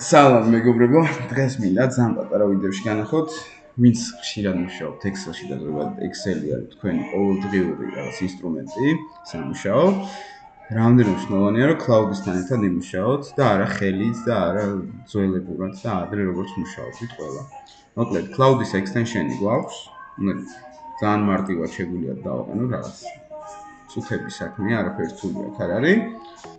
სალამ მეგობრებო, დღეს მინდა ძალიან პატარა ვიდეოში განახოთ, ვინც ხშირად მუშაობთ Excel-ში და ზოგადად Excel-ი არის თქვენი ყოველდღიური რაღაც ინსტრუმენტი სამუშაო. რამდენად მნიშვნელოვანია, რომ cloud-ისთან ერთად იმუშაოთ და არა ხელით და არა ძველებურად და ადრე როგორც მუშაობდით ყველა. მოკლედ, cloud-ის extension-ი გვაქვს, ძალიან მარტივად შეგვიძლია დავაყენოთ რაღაც სუფების საქმეა, არაფერი რთული არ არის.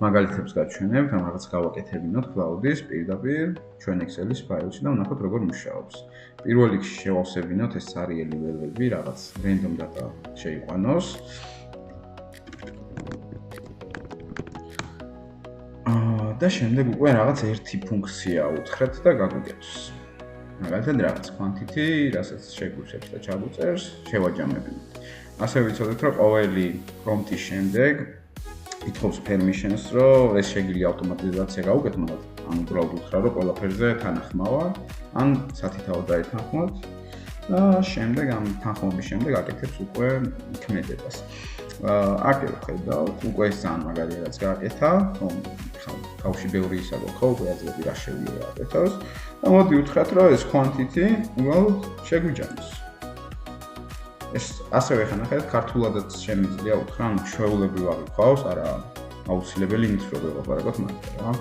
მაგალითებს გაჩვენებთ, ამ რაღაც გავაკეთებინოთ cloud-ის პირდაპირ ჩვენ Excel-ის ფაილში და ვნახოთ როგორ მუშაობს. პირველ რიგში შევავსებინოთ ეს სარიელი ველები, რაღაც random data შეიყვანოს. და შემდეგ უკვე რაღაც ერთი ფუნქცია უთხრათ და გაგვიგებს. მაგალითად რაღაც quantity, რასაც შეგვიშვებს და ჩაგვწერს, შევაჯამებინოთ. ასე ვიცოდეთ, რომ ყოველი prompt-ის შემდეგ ითხოვს permissions, რომ ეს შეგვიძლია ავტომატიზაცია გავუკეთოთ, ან უბრალოდ უთხრა, რომ ყველაფერზე თანახმავა, ან სათითაოდ დაეთანხმოთ და შემდეგ ამ თანხმობის შემდეგ აკეთებს უკვე ქმედებას. აქ ხედავთ, უკვე ეს ძალიან მაგარია რაც გააკეთა, რომ თავში ბევრი ისა გვაქვს, ხო, უკვე აძლევი რა შეგვიძლია აკეთოს. და მოდი უთხრათ, რომ ეს quantity უბრალოდ შეგვიჯამოს. ეს ასევე ხანახეთ ქართულადაც შემიძლია უთხრა, ანუ ჩვეულებრივ აღიქვავს, არა აუცილებელი იმით რომ ვეღებარებოთ მაგას რა.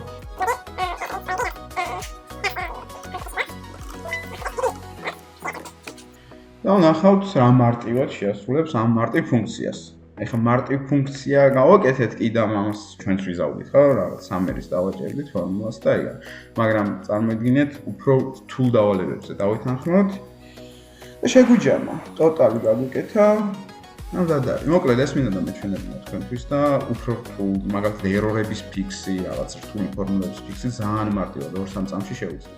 და ნახავთ რა მარტივად შეასრულებს ამ მარტივ ფუნქციას. ეხლა მარტივ ფუნქცია გავაკეთეთ კი და ამას ჩვენც ვიზავდით, ხო, რაღაც სამერის დავაჭერდით ფორმულას და ეგა. მაგრამ წარმოიდგინეთ, უფრო რთულ დავალებებზე დავითანხმოთ. და შეგვიჯამა, ტოტალი გაგვიკეთა, და დადარი. მოკლედ ეს მინდა დამეჩვენებინა თქვენთვის და უფრო რთულ, მაგალითად ერორების ფიქსი, რაღაც რთული ფორმულების ფიქსი ძალიან მარტივად 2-3 წამში შევიძლია.